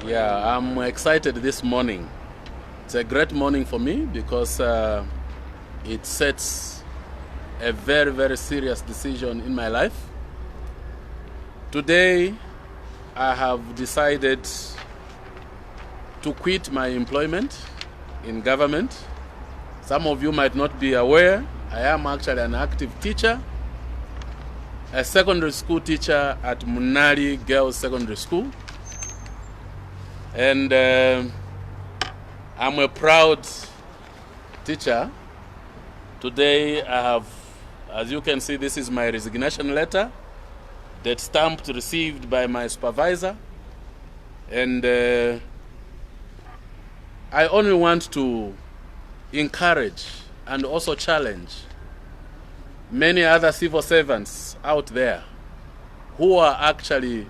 Yeah, I'm excited this morning. It's a great morning for me because it sets a very, very serious decision in my life. Today, I have decided to quit my employment in government. Some of you might not be aware, I am actually an active teacher, a secondary school teacher at Munali Girls Secondary School. And I'm a proud teacher. Today I have, as you can see, this is my resignation letter that stamped received by my supervisor. And I only want to encourage and also challenge many other civil servants out there who are actually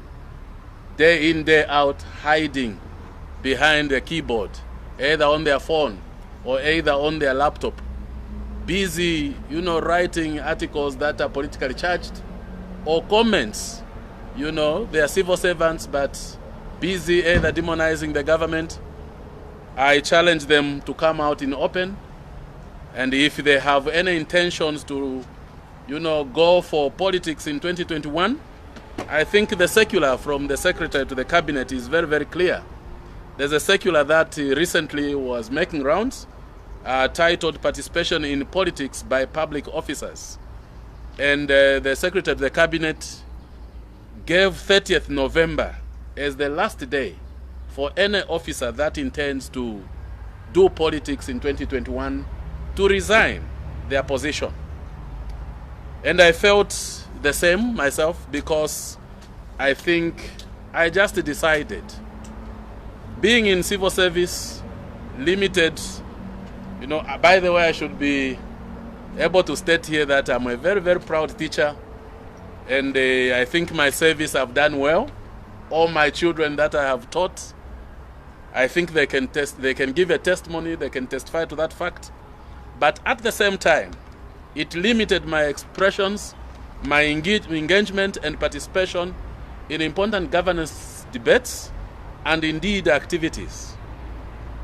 day in, day out hiding behind a keyboard, either on their phone or either on their laptop, busy, writing articles that are politically charged, or comments, they are civil servants but busy either demonizing the government. I challenge them to come out in open, and if they have any intentions to, go for politics in 2021, I think the circular from the Secretary to the Cabinet is very, very clear. There's a circular that recently was making rounds titled Participation in Politics by Public Officers. And the Secretary to the Cabinet gave 30th November as the last day for any officer that intends to do politics in 2021 to resign their position. And I felt the same myself because I think I just decided, being in civil service, limited, by the way, I should be able to state here that I'm a very, very proud teacher, and I think my service I've done well. All my children that I have taught, I think they can give a testimony, they can testify to that fact. But at the same time, it limited my expressions, my engagement and participation in important governance debates and indeed activities.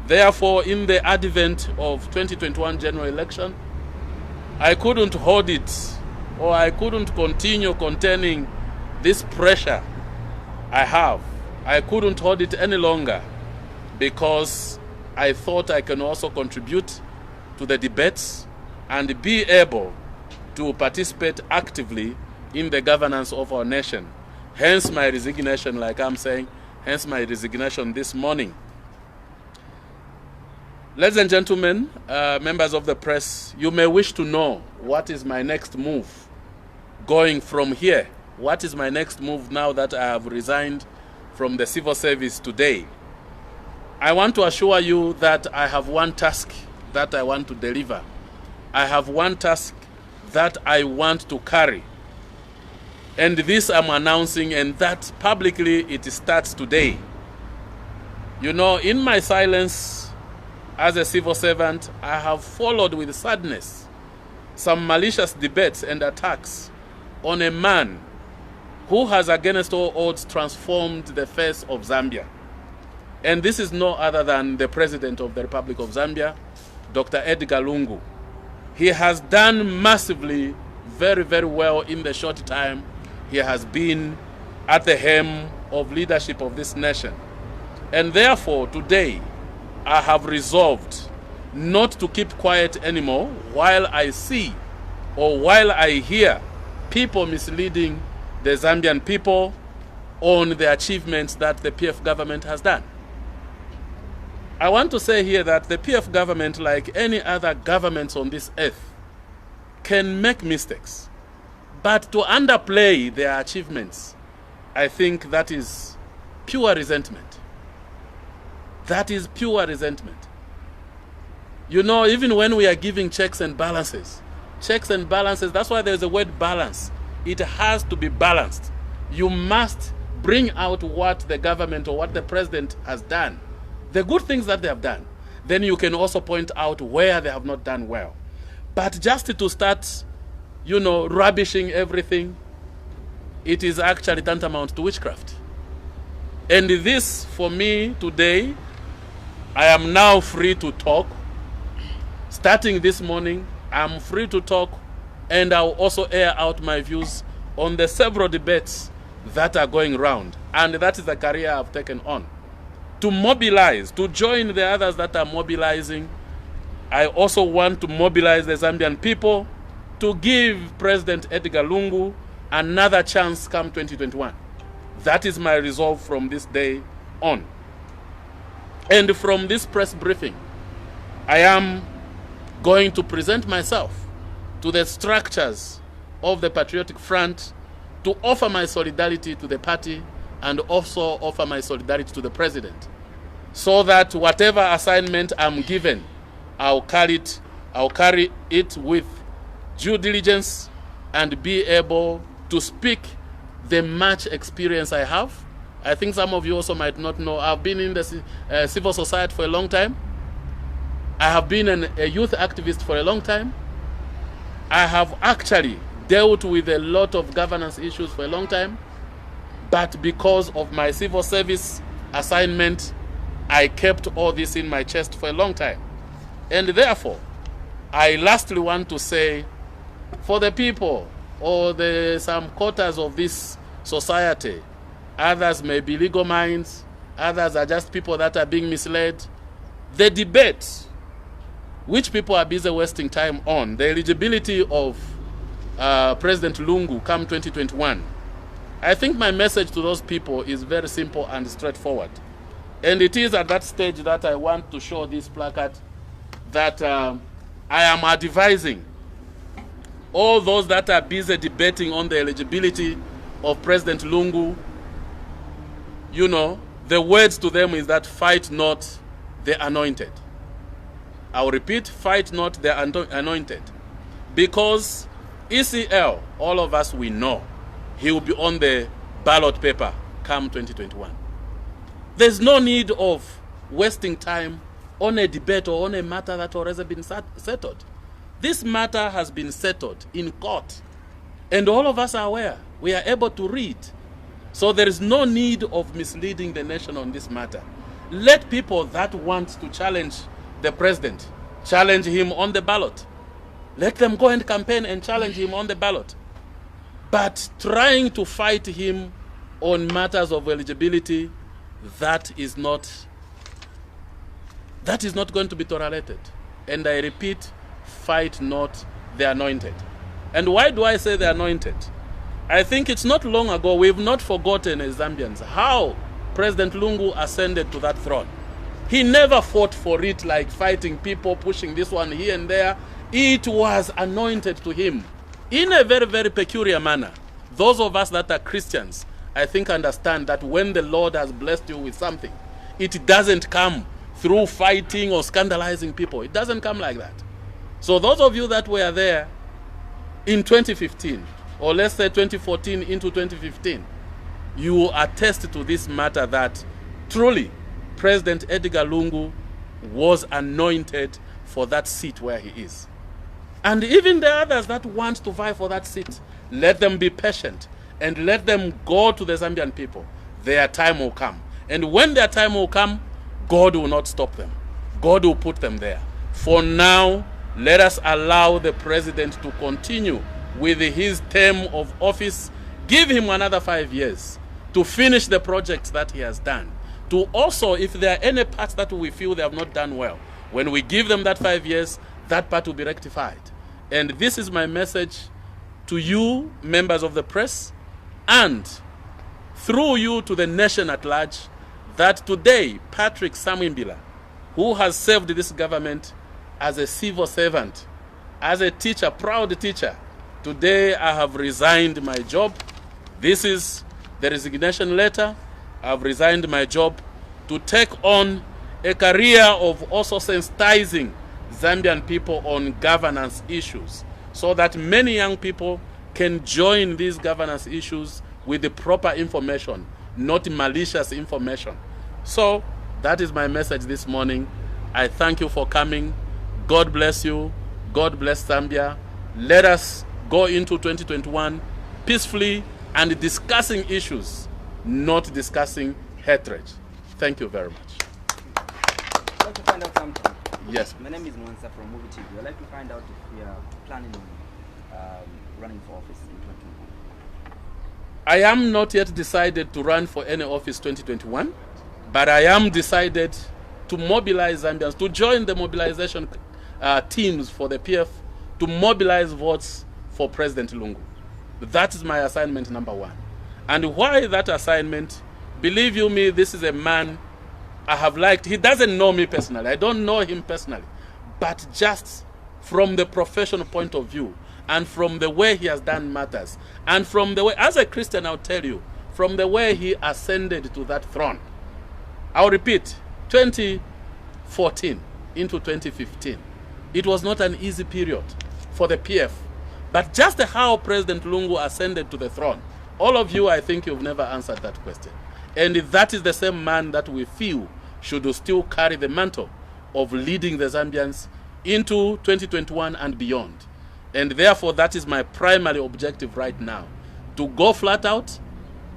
Therefore, in the advent of 2021 general election, I couldn't hold it, or I couldn't continue containing this pressure I have. I couldn't hold it any longer because I thought I can also contribute to the debates and be able to participate actively in the governance of our nation. Hence my resignation, like I'm saying, hence my resignation this morning. Ladies and gentlemen, members of the press, you may wish to know what is my next move going from here. What is my next move now that I have resigned from the civil service today? I want to assure you that I have one task that I want to deliver. I have one task that I want to carry. And this I'm announcing, and that publicly it starts today. In my silence as a civil servant, I have followed with sadness some malicious debates and attacks on a man who has against all odds transformed the face of Zambia. And this is no other than the President of the Republic of Zambia, Dr. Edgar Lungu. He has done massively, very, very well in the short time he has been at the helm of leadership of this nation. And therefore, today, I have resolved not to keep quiet anymore while I see or while I hear people misleading the Zambian people on the achievements that the PF government has done. I want to say here that the PF government, like any other governments on this earth, can make mistakes. But to underplay their achievements, I think that is pure resentment. That is pure resentment. Even when we are giving checks and balances, that's why there's a word balance. It has to be balanced. You must bring out what the government or what the president has done, the good things that they have done. Then you can also point out where they have not done well. But just to start, rubbishing everything, it is actually tantamount to witchcraft. And this, for me, today, I am now free to talk. Starting this morning, I'm free to talk, and I'll also air out my views on the several debates that are going round. And that is the career I've taken on. To mobilize, to join the others that are mobilizing. I also want to mobilize the Zambian people to give President Edgar Lungu another chance come 2021. That is my resolve from this day on. And from this press briefing, I am going to present myself to the structures of the Patriotic Front to offer my solidarity to the party and also offer my solidarity to the president, so that whatever assignment I'm given, I'll carry it with due diligence and be able to speak the much experience I have. I think some of you also might not know, I've been in the civil society for a long time. I have been a youth activist for a long time. I have actually dealt with a lot of governance issues for a long time. But because of my civil service assignment, I kept all this in my chest for a long time. And therefore, I lastly want to say, for the people or some quarters of this society, others may be legal minds, others are just people that are being misled. The debate, which people are busy wasting time on, the eligibility of President Lungu come 2021, I think my message to those people is very simple and straightforward. And it is at that stage that I want to show this placard that I am advising all those that are busy debating on the eligibility of President Lungu. You know, the words to them is that fight not the anointed. I'll repeat, fight not the anointed. Because ECL, all of us we know, he will be on the ballot paper come 2021. There's no need of wasting time on a debate or on a matter that already been settled. This matter has been settled in court, and all of us are aware. We are able to read. So there is no need of misleading the nation on this matter. Let people that want to challenge the president challenge him on the ballot. Let them go and campaign and challenge him on the ballot. But trying to fight him on matters of eligibility, that is not going to be tolerated. And I repeat, fight not the anointed. And why do I say the anointed? I think it's not long ago, we've not forgotten as Zambians how President Lungu ascended to that throne. He never fought for it like fighting people, pushing this one here and there. It was anointed to him in a very, very peculiar manner. Those of us that are Christians, I think, understand that when the Lord has blessed you with something, it doesn't come through fighting or scandalizing people. It doesn't come like that. So those of you that were there in 2015, or let's say 2014 into 2015, you attest to this matter that truly President Edgar Lungu was anointed for that seat where he is. And even the others that want to vie for that seat, let them be patient and let them go to the Zambian people. Their time will come. And when their time will come, God will not stop them. God will put them there. For now, let us allow the president to continue with his term of office. Give him another 5 years to finish the projects that he has done. To also, if there are any parts that we feel they have not done well, when we give them that 5 years, that part will be rectified. And this is my message to you, members of the press, and through you to the nation at large, that today, Patrick Samwimbila, who has served this government as a civil servant, as a teacher, proud teacher, today I have resigned my job. This is the resignation letter. I've resigned my job to take on a career of also sensitizing Zambian people on governance issues, so that many young people can join these governance issues with the proper information, not malicious information. So that is my message this morning. I thank you for coming. God bless you. God bless Zambia. Let us go into 2021 peacefully and discussing issues, not discussing hatred. Thank you very much. I'd like to find out something. Yes. My name is Mwansa from Movie TV. I'd like to find out if we are planning on running for office in 2021. I am not yet decided to run for any office 2021, but I am decided to mobilize Zambians, to join the mobilization teams for the PF, to mobilize votes for President Lungu. That is my assignment number one. And why that assignment? Believe you me, this is a man I have liked. He doesn't know me personally. I don't know him personally. But just from the professional point of view, and from the way he has done matters, and from the way, as a Christian, I'll tell you, from the way he ascended to that throne. I'll repeat, 2014 into 2015, it was not an easy period for the PF. But just how President Lungu ascended to the throne, all of you, I think you've never answered that question. And that is the same man that we feel should still carry the mantle of leading the Zambians into 2021 and beyond. And therefore, that is my primary objective right now, to go flat out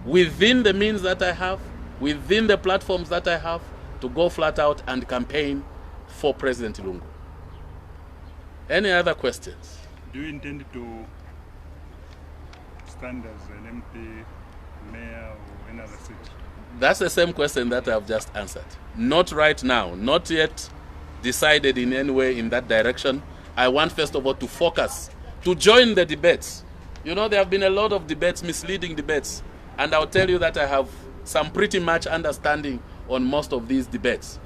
within the means that I have, within the platforms that I have, to go flat out and campaign for President Lungu. Any other questions? Do you intend to stand as an MP, mayor, or any other seat? That's the same question that I've just answered. Not right now, not yet decided in any way in that direction. I want, first of all, to focus, to join the debates. You know, there have been a lot of debates, misleading debates, and I'll tell you that I have some pretty much understanding on most of these debates.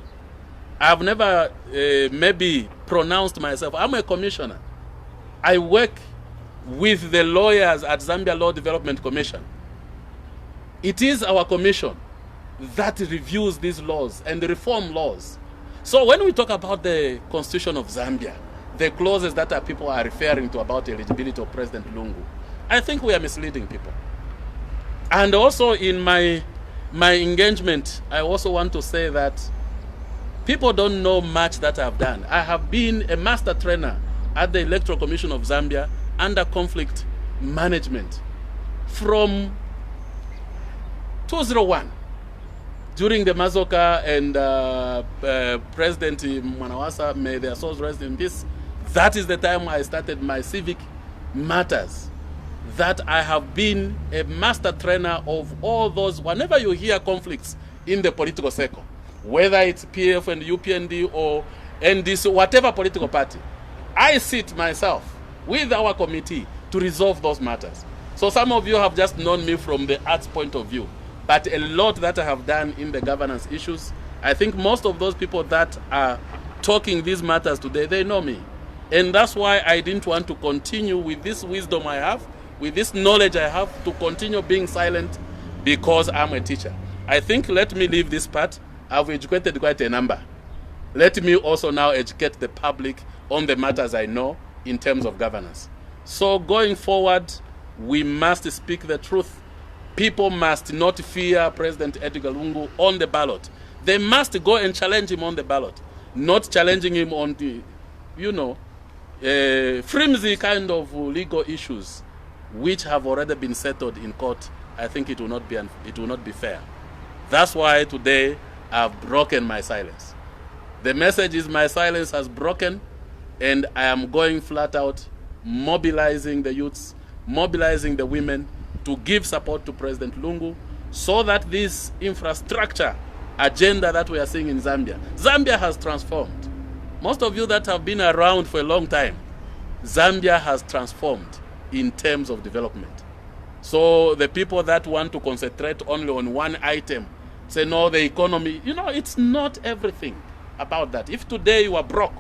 I've never maybe pronounced myself. I'm a commissioner. I work with the lawyers at Zambia Law Development Commission. It is our commission that reviews these laws and reform laws. So when we talk about the Constitution of Zambia, the clauses that people are referring to about the eligibility of President Lungu, I think we are misleading people. And also in my engagement, I also want to say that people don't know much that I've done. I have been a master trainer at the Electoral Commission of Zambia under conflict management from 2001. During the Mazoka and President Mwanawasa, may their souls rest in peace, that is the time I started my civic matters. That I have been a master trainer of all those, whenever you hear conflicts in the political circle, whether it's PF and UPND or NDC, whatever political party, I sit myself with our committee to resolve those matters. So some of you have just known me from the arts point of view, but a lot that I have done in the governance issues, I think most of those people that are talking these matters today, they know me. And that's why I didn't want to continue with this wisdom I have, with this knowledge I have, to continue being silent because I'm a teacher. I think let me leave this part. I've educated quite a number. Let me also now educate the public on the matters I know in terms of governance. So going forward, we must speak the truth. People must not fear President Edgar Lungu on the ballot. They must go and challenge him on the ballot, not challenging him on the, flimsy kind of legal issues which have already been settled in court. I think it will not be fair. That's why today I've broken my silence. The message is my silence has broken, and I am going flat out, mobilizing the youths, mobilizing the women to give support to President Lungu so that this infrastructure agenda that we are seeing in Zambia has transformed. Most of you that have been around for a long time, Zambia has transformed in terms of development. So the people that want to concentrate only on one item, say no, the economy, it's not everything about that. If today you are broke,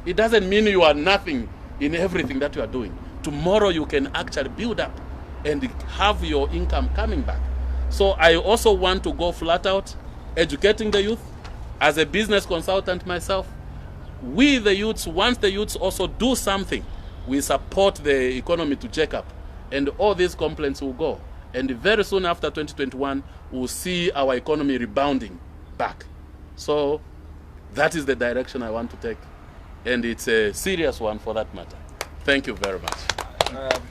it doesn't mean you are nothing in everything that you are doing. Tomorrow you can actually build up and have your income coming back. So I also want to go flat out, educating the youth. As a business consultant myself, we the youths, once the youths also do something, we support the economy to check up, and all these complaints will go. And very soon after 2021, we'll see our economy rebounding back. So that is the direction I want to take, and it's a serious one for that matter. Thank you very much.